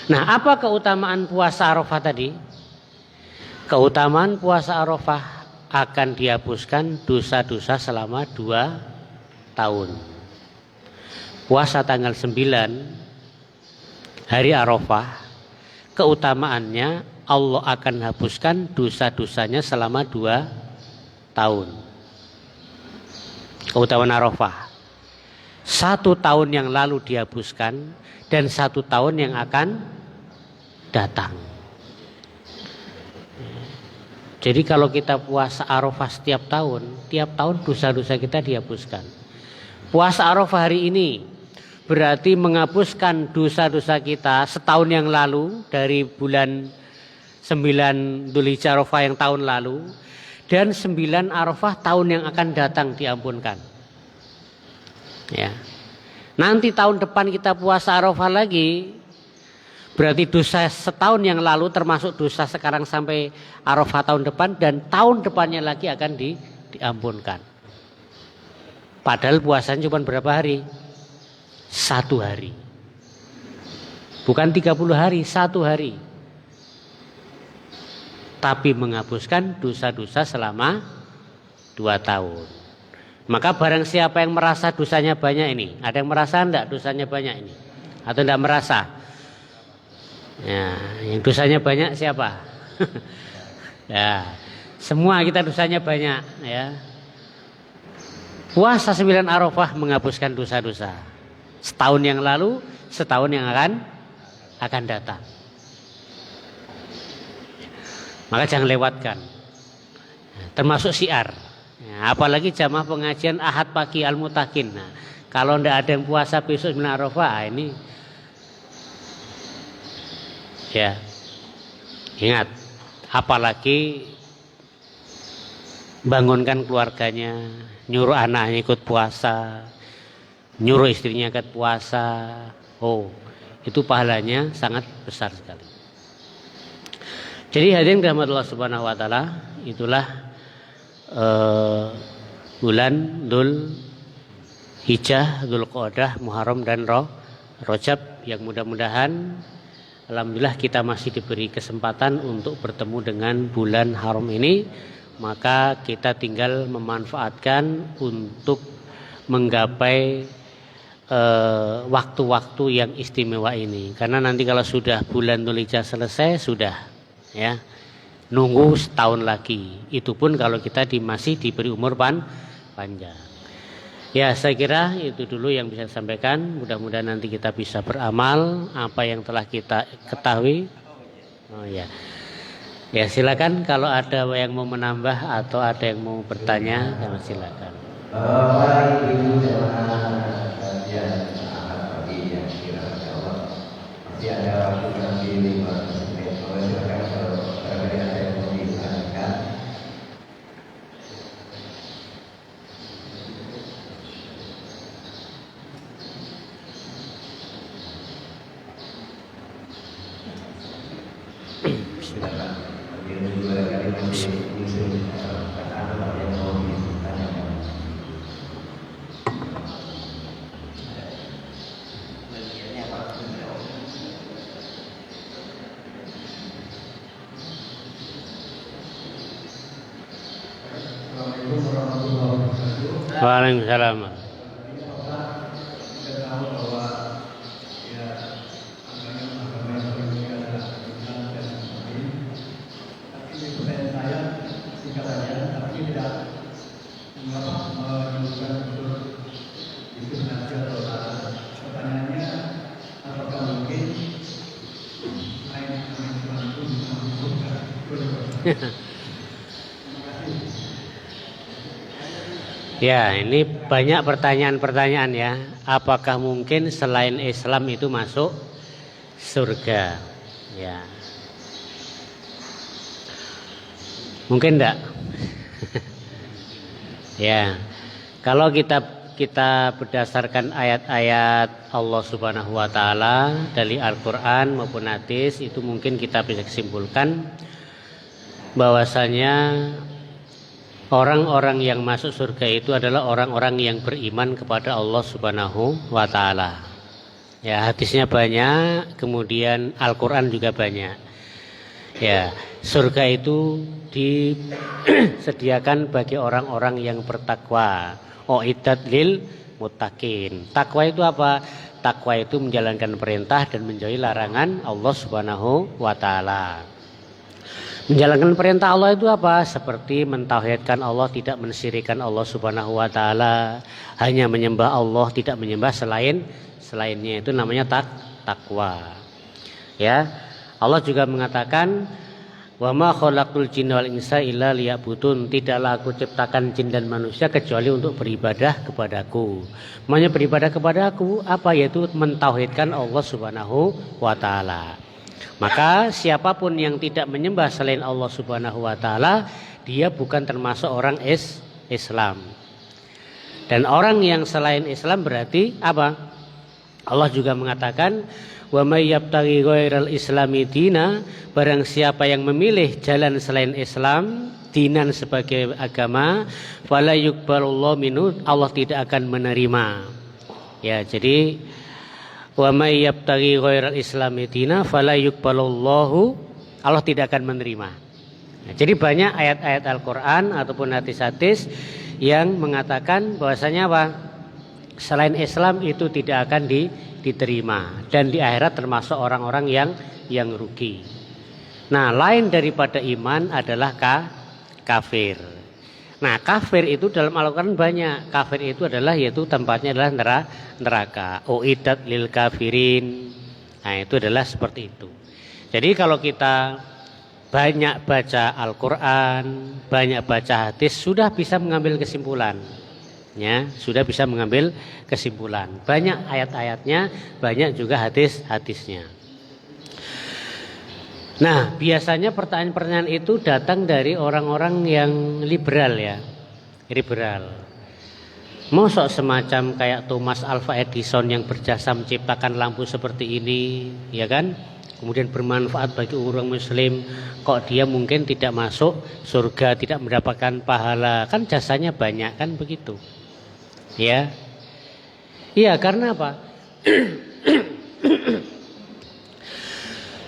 Nah, apa keutamaan puasa Arafah tadi? Keutamaan puasa Arafah akan dihapuskan dosa-dosa selama 2 tahun. Puasa tanggal 9 hari Arafah, keutamaannya Allah akan hapuskan dosa-dosanya selama 2 tahun. Keutamaan Arafah. 1 tahun yang lalu dihapuskan dan 1 tahun yang akan datang. Jadi kalau kita puasa Arafah setiap tahun, tiap tahun dosa-dosa kita dihapuskan. Puasa Arafah hari ini berarti menghapuskan dosa-dosa kita setahun yang lalu dari bulan 9 Dzulhijjah Arafah yang tahun lalu dan 9 Arafah tahun yang akan datang diampunkan. Ya. Nanti tahun depan kita puasa Arafah lagi, berarti dosa setahun yang lalu termasuk dosa sekarang sampai Arafah tahun depan dan tahun depannya lagi akan diampunkan. Padahal puasanya cuma berapa hari? 1 hari. Bukan 30 hari, 1 hari. Tapi menghapuskan dosa-dosa selama 2 tahun. Maka barang siapa yang merasa dosanya banyak ini, ada yang merasa enggak dosanya banyak ini? Atau enggak merasa? Ya, yang dosanya banyak siapa? Ya, semua kita dosanya banyak ya. Puasa 9 Arafah menghapuskan dosa-dosa. Setahun yang lalu, setahun yang akan datang. Maka jangan lewatkan. Termasuk syiar. Ya, apalagi jamaah pengajian Ahad pagi Al-Mutakin. Nah, kalau tidak ada yang puasa besok 9 Arafah, ini ya ingat, apalagi bangunkan keluarganya, nyuruh anaknya ikut puasa, nyuruh istrinya ikut puasa. Oh, Itu pahalanya sangat besar sekali. Jadi hadirin rahmat Allah Subhanahu wa taala, itulah bulan Dzul Hijjah, Dzulqa'dah, Muharram dan Rajab yang mudah-mudahan alhamdulillah kita masih diberi kesempatan untuk bertemu dengan bulan haram ini, maka kita tinggal memanfaatkan untuk menggapai waktu-waktu yang istimewa ini. Karena nanti kalau sudah bulan Dzul Hijjah selesai sudah ya, nunggu setahun lagi. Itu pun kalau kita masih diberi umur panjang. Ya, saya kira itu dulu yang bisa saya sampaikan. Mudah-mudahan nanti kita bisa beramal apa yang telah kita ketahui. Oh ya. Ya, silakan kalau ada yang mau menambah atau ada yang mau bertanya, silakan. Bapak Ibu jemaah kajian pagi yang dirahmati Allah, masih ada waktu nanti 5 menit. Silakan kalau ada yang mau ditanyakan. Waalaikumsalam. Ya, ini banyak pertanyaan-pertanyaan ya. Apakah mungkin selain Islam itu masuk surga? Ya. Mungkin enggak? Ya. Kalau kita berdasarkan ayat-ayat Allah Subhanahu wa taala dari Al-Qur'an maupun hadis, itu mungkin kita bisa simpulkan bahwasanya orang-orang yang masuk surga itu adalah orang-orang yang beriman kepada Allah Subhanahu wa taala. Ya, hadisnya banyak, kemudian Al-Qur'an juga banyak. Ya, surga itu disediakan bagi orang-orang yang bertakwa. Uiddat lil muttaqin. Takwa itu apa? Takwa itu menjalankan perintah dan menjauhi larangan Allah Subhanahu wa taala. Menjalankan perintah Allah itu apa? Seperti mentauhidkan Allah, tidak mensyirikkan Allah Subhanahu wa taala, hanya menyembah Allah, tidak menyembah selainnya. Itu namanya takwa. Ya. Allah juga mengatakan, "Wa ma khalaqtul jinna wal insa illa liya'budun." Tidaklah aku ciptakan jin dan manusia kecuali untuk beribadah kepadaku. Maknanya beribadah kepadaku apa? Yaitu mentauhidkan Allah Subhanahu wa taala. Maka siapapun yang tidak menyembah selain Allah Subhanahu wa taala, dia bukan termasuk orang Islam. Dan orang yang selain Islam berarti apa? Allah juga mengatakan, "Wa may yabtaghi ghairal islami dina," barang siapa yang memilih jalan selain Islam, dinan sebagai agama, fala yuqbalullahu minhu, Allah tidak akan menerima. Ya, jadi wa may yabtaghi ghairal islami dina fala yuqbalullahu, Allah tidak akan menerima. Nah, jadi banyak ayat-ayat Al-Qur'an ataupun hadis-hadis yang mengatakan bahwasanya apa? Selain Islam itu tidak akan diterima, dan di akhirat termasuk orang-orang yang rugi. Nah, lain daripada iman adalah kafir. Nah, kafir itu dalam Al-Qur'an banyak. Kafir itu adalah, yaitu tempatnya adalah neraka. Uiddat lil kafirin. Nah, itu adalah seperti itu. Jadi kalau kita banyak baca Al-Qur'an, banyak baca hadis, sudah bisa mengambil kesimpulan. Ya, sudah bisa mengambil kesimpulan. Banyak ayat-ayatnya, banyak juga hadis-hadisnya. Nah, biasanya pertanyaan-pertanyaan itu datang dari orang-orang yang liberal ya. Liberal. Mosok semacam kayak Thomas Alva Edison yang berjasa menciptakan lampu seperti ini, ya kan? Kemudian bermanfaat bagi orang muslim, kok dia mungkin tidak masuk surga, tidak mendapatkan pahala? Kan jasanya banyak, kan begitu. Ya. Iya, karena apa?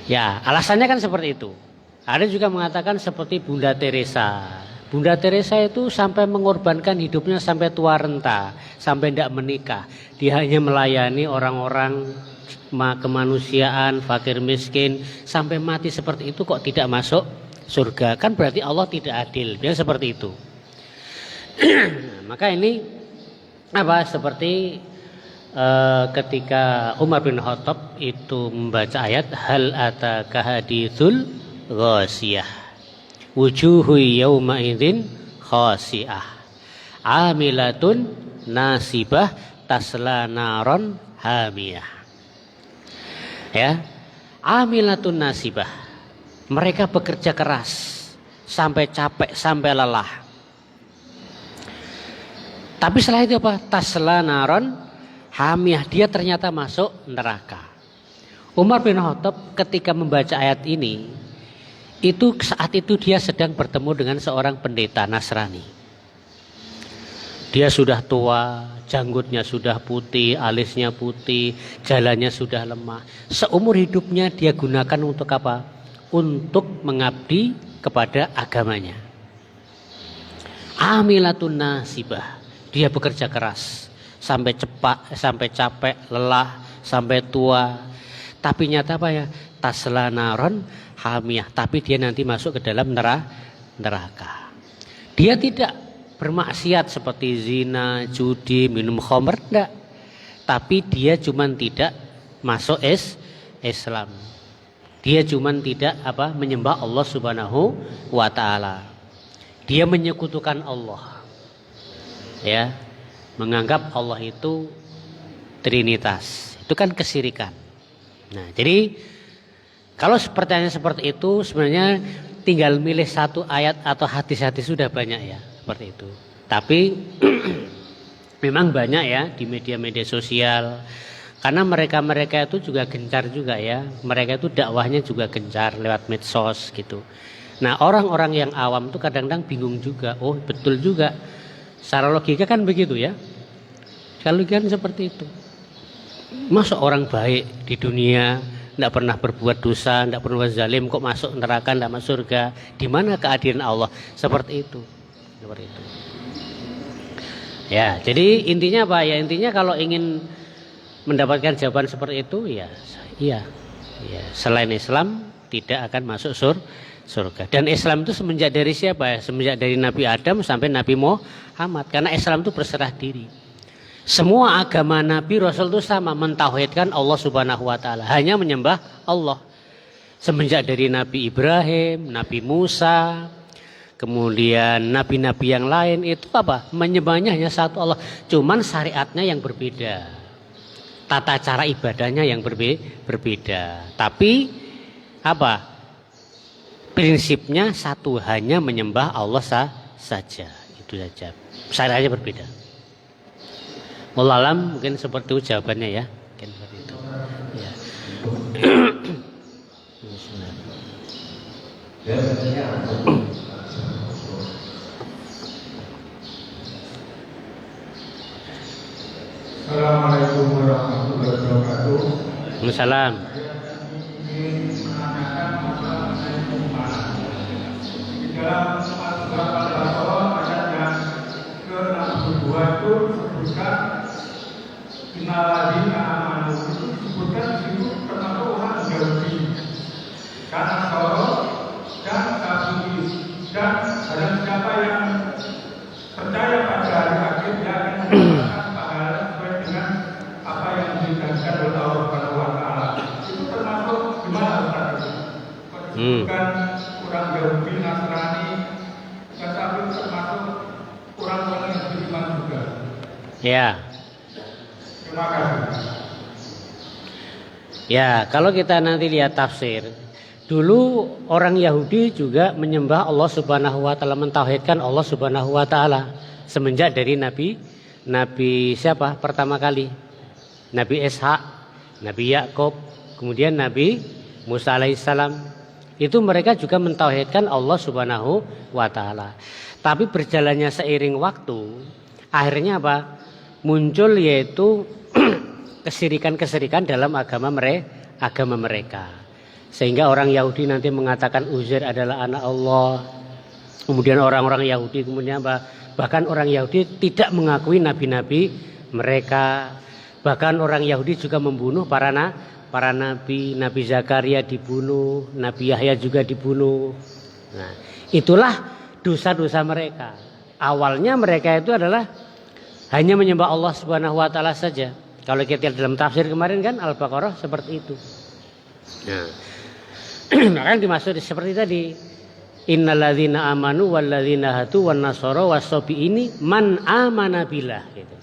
Ya, alasannya kan seperti itu. Ada juga mengatakan seperti Bunda Teresa. Bunda Teresa itu sampai mengorbankan hidupnya sampai tua renta, sampai tidak menikah. Dia hanya melayani orang-orang kemanusiaan, fakir miskin, sampai mati seperti itu kok tidak masuk surga. Kan berarti Allah tidak adil. Dia seperti itu. Maka ini apa? Seperti ketika Umar bin Khattab itu membaca ayat hal ataka haditsul ghasiyah wujuhu yawma idzin khasi'ah amilatun nasibah tasla naron hamiyah. Ya, amilatun nasibah, mereka bekerja keras sampai capek, sampai lelah. Tapi setelah itu apa? Tasla naron hamiyah, dia ternyata masuk neraka. Umar bin Khattab ketika membaca ayat ini, itu saat itu dia sedang bertemu dengan seorang pendeta Nasrani. Dia sudah tua, janggutnya sudah putih, alisnya putih, jalannya sudah lemah. Seumur hidupnya dia gunakan untuk apa? Untuk mengabdi kepada agamanya. Amilatun nasibah, dia bekerja keras sampai cepat, sampai capek, lelah, sampai tua. Tapi nyata apa ya? Tasla naron hamiyah, tapi dia nanti masuk ke dalam neraka. Dia tidak bermaksiat seperti zina, judi, minum khamr, enggak. Tapi dia cuman tidak masuk Islam. Dia cuman tidak menyembah Allah Subhanahu wa taala. Dia menyekutukan Allah. Ya, menganggap Allah itu trinitas. Itu kan kesyirikan. Nah, jadi kalau pertanyaan seperti itu sebenarnya tinggal milih satu ayat atau hadis-hadis sudah banyak ya, seperti itu. Tapi memang banyak ya di media-media sosial, karena mereka itu juga gencar juga ya. Mereka itu dakwahnya juga gencar lewat medsos gitu. Nah, orang-orang yang awam itu kadang-kadang bingung juga. Oh, betul juga. Secara logika kan begitu ya. Kalau kan seperti itu. Masa orang baik di dunia tidak pernah berbuat dosa, tidak pernah zalim, kok masuk neraka, tidak masuk surga? Di mana keadilan Allah? Seperti itu. Seperti itu. Ya, jadi intinya apa? Ya intinya kalau ingin mendapatkan jawaban seperti itu, ya, selain Islam tidak akan masuk surga. Dan Islam itu semenjak dari siapa ya? Semenjak dari Nabi Adam sampai Nabi Muhammad. Karena Islam itu berserah diri. Semua agama Nabi Rasul itu sama, mentauhidkan Allah Subhanahu wa taala, hanya menyembah Allah. Semenjak dari Nabi Ibrahim, Nabi Musa, kemudian nabi-nabi yang lain itu apa? Menyembahnya hanya satu Allah, cuman syariatnya yang berbeda. Tata cara ibadahnya yang berbeda. Tapi apa? Prinsipnya satu, hanya menyembah Allah saja. Itu saja. Syariatnya berbeda. Wallahualam, mungkin seperti itu jawabannya ya. Mungkin seperti itu. Ya. Assalamualaikum warahmatullahi wabarakatuh. Waalaikumsalam. Ingin menanyakan masalah mengenai umat. Di dalam Al-Quran Al-Baqarah ayat yang ke-62 itu sebutkan Innalladzina amanu, itu disebutkan di situ termasuk orang Yahudi, karena Nasara dan Sabu'i, dan barang siapa yang percaya pada hari akhir dia akan mendapatkan pahala sesuai dengan apa yang dijanjikan oleh Allah Subhanahu wa taala. Itu termasuk gimana Ustaz itu? Bukan orang Yahudi, Nasrani, tetapi termasuk orang-orang yang beriman juga. Ya. Terima kasih. Ya, kalau kita nanti lihat tafsir, dulu orang Yahudi juga menyembah Allah Subhanahu wa taala, mentauhidkan Allah Subhanahu wa taala semenjak dari Nabi Nabi siapa pertama kali? Nabi Ishak, Nabi Yakub, kemudian Nabi Musa alaihissalam. Itu mereka juga mentauhidkan Allah Subhanahu wa taala. Tapi berjalannya seiring waktu, akhirnya apa? Muncul yaitu kesirikan-kesirikan dalam agama mereka. Sehingga orang Yahudi nanti mengatakan Uzair adalah anak Allah. Kemudian orang-orang Yahudi kemudian apa? Bahkan orang Yahudi tidak mengakui nabi-nabi mereka. Bahkan orang Yahudi juga membunuh para nabi. Nabi Zakaria dibunuh, Nabi Yahya juga dibunuh. Nah, itulah dosa-dosa mereka. Awalnya mereka itu adalah hanya menyembah Allah Subhanahu wa taala saja. Kalau kita lihat dalam tafsir kemarin kan Al-Baqarah seperti itu. Nah, maka dimaksud seperti tadi. Innalladzina amanu walladzina hadu wan nasara was-sabiini man amana billah gitu.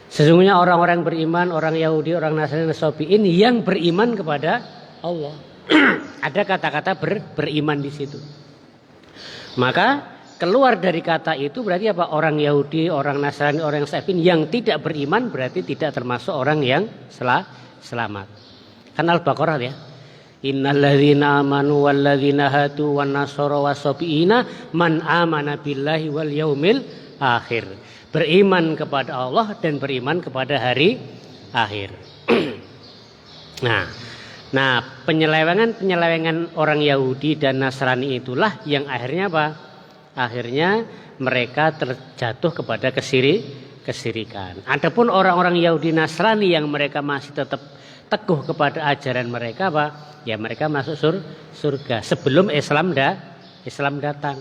Sesungguhnya orang-orang beriman, orang Yahudi, orang Nasrani, Sabiin yang beriman kepada Allah. Ada kata-kata beriman di situ. Maka keluar dari kata itu berarti apa? Orang Yahudi, orang Nasrani, orang Sabiin yang tidak beriman berarti tidak termasuk orang yang selamat. Kan Al-Baqarah ya. Innalladzina amanu walladzina hadu wan nasara was-sabiina man amana billahi wal yaumil akhir. Beriman kepada Allah dan beriman kepada hari akhir. Nah, penyelewengan orang Yahudi dan Nasrani itulah yang akhirnya apa? Akhirnya mereka terjatuh kepada kesirikan. Adapun orang-orang Yahudi Nasrani yang mereka masih tetap teguh kepada ajaran mereka apa? Ya mereka masuk surga sebelum Islam datang.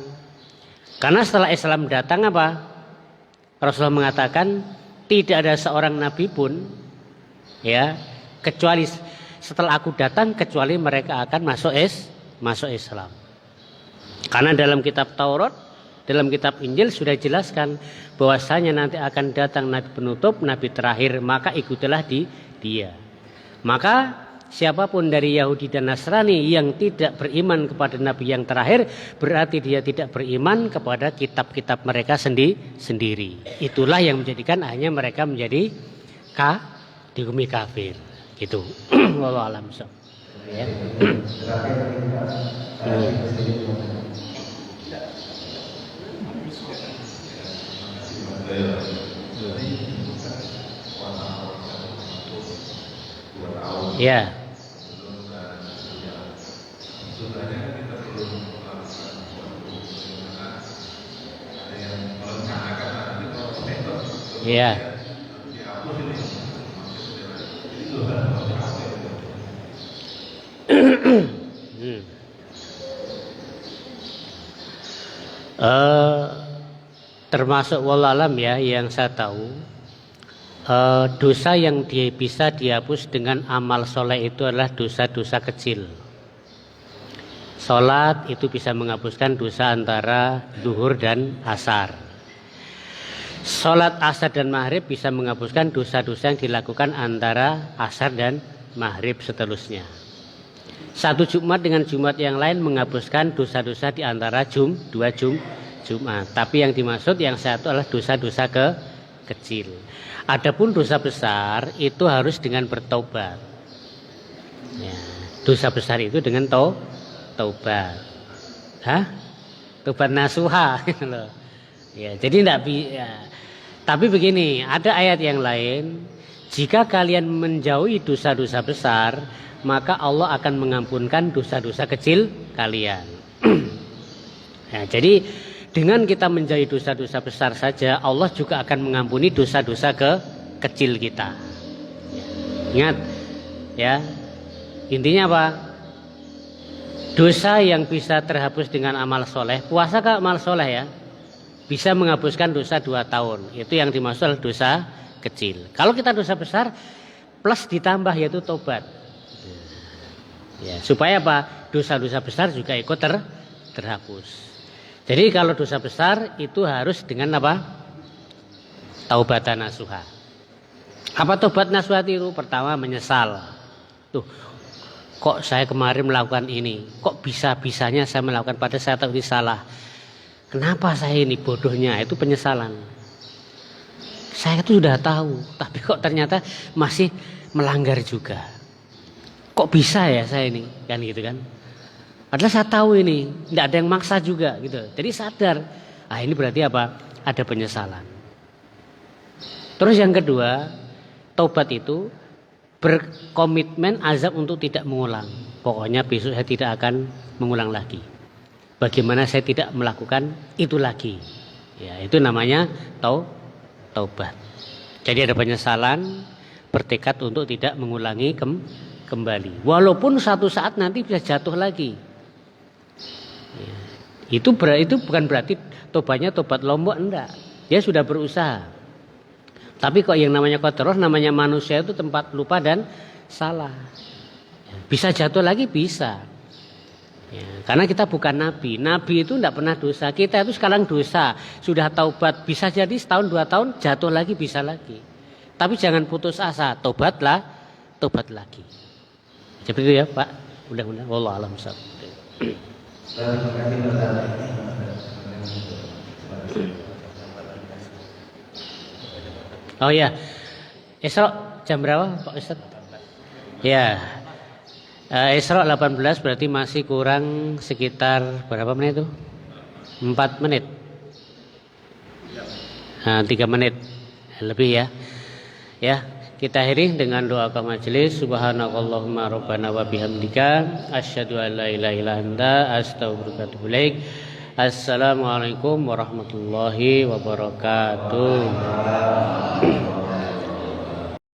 Karena setelah Islam datang apa? Rasulullah mengatakan tidak ada seorang nabi pun ya kecuali setelah aku datang kecuali mereka akan masuk Islam. Karena dalam kitab Taurat, dalam kitab Injil sudah dijelaskan bahwasanya nanti akan datang nabi penutup, nabi terakhir, maka ikutilah dia. Maka siapapun dari Yahudi dan Nasrani yang tidak beriman kepada nabi yang terakhir berarti dia tidak beriman kepada kitab-kitab mereka sendiri. Itulah yang menjadikan akhirnya mereka menjadi dihukumi kafir. Gitu. Wallahu a'lam. Ya. Ya. Ya. Termasuk wallahualam ya yang saya tahu dosa yang bisa dihapus dengan amal soleh itu adalah dosa-dosa kecil. Sholat itu bisa menghapuskan dosa antara zuhur dan asar. Sholat asar dan maghrib bisa menghapuskan dosa-dosa yang dilakukan antara asar dan maghrib seterusnya. Satu Jumat dengan Jumat yang lain menghapuskan dosa-dosa di antara dua Jumat. Tapi yang dimaksud yang satu adalah dosa-dosa kecil. Adapun dosa besar itu harus dengan bertobat. Ya, dosa besar itu dengan taubat. Tobat nasuha gitu loh. Ya, jadi enggak ya. Tapi begini, ada ayat yang lain, jika kalian menjauhi dosa-dosa besar, maka Allah akan mengampunkan dosa-dosa kecil kalian. Ya, jadi dengan kita menjauhi dosa-dosa besar saja, Allah juga akan mengampuni dosa-dosa kecil kita. Ingat, ya, intinya apa? Dosa yang bisa terhapus dengan amal soleh, puasa ke amal soleh ya, bisa menghapuskan dosa 2 tahun. Itu yang dimaksud adalah dosa kecil. Kalau kita dosa besar, plus ditambah yaitu tobat. Ya, supaya apa? Dosa-dosa besar juga ikut terhapus. Jadi kalau dosa besar itu harus dengan apa? Taubatan nasuha. Apa tobat nasuha itu? Pertama menyesal. Tuh, kok saya kemarin melakukan ini? Kok bisa-bisanya saya melakukan pada saya tahu ini salah? Kenapa saya ini bodohnya? Itu penyesalan. Saya itu sudah tahu, tapi kok ternyata masih melanggar juga. Kok bisa ya saya ini, kan gitu kan? Padahal saya tahu ini, tidak ada yang maksa juga gitu. Jadi sadar, ini berarti apa? Ada penyesalan. Terus yang kedua, taubat itu berkomitmen azab untuk tidak mengulang. Pokoknya besok saya tidak akan mengulang lagi. Bagaimana saya tidak melakukan itu lagi? Ya, itu namanya taubat. Jadi ada penyesalan, bertekad untuk tidak mengulangi kembali. Walaupun satu saat nanti bisa jatuh lagi. Ya, itu bukan berarti tobatnya tobat lombok, enggak. Dia sudah berusaha. Tapi kok yang namanya qadarullah, namanya manusia itu tempat lupa dan salah. Ya, bisa jatuh lagi, bisa. Ya, karena kita bukan nabi. Nabi itu tidak pernah dosa. Kita itu sekarang dosa. Sudah taubat, bisa jadi setahun 2 tahun jatuh lagi, bisa lagi. Tapi jangan putus asa. Tobatlah, tobat lagi. Seperti itu ya Pak. Mudah-mudahan. Wallahu a'lam bishawab. Terima kasih Ustaz. Oh ya, Isra jam berapa Pak Ustaz? Ya, Isra 18 berarti masih kurang sekitar berapa menit itu? 4 menit. 3 menit lebih ya. Ya, kita akhiri dengan doa ke majelis. Subhanakallahumma rabbana wa bihamdika asyhadu an la ilaha illa anta astaghfiruka wa atubu ilaik. Assalamualaikum warahmatullahi wabarakatuh.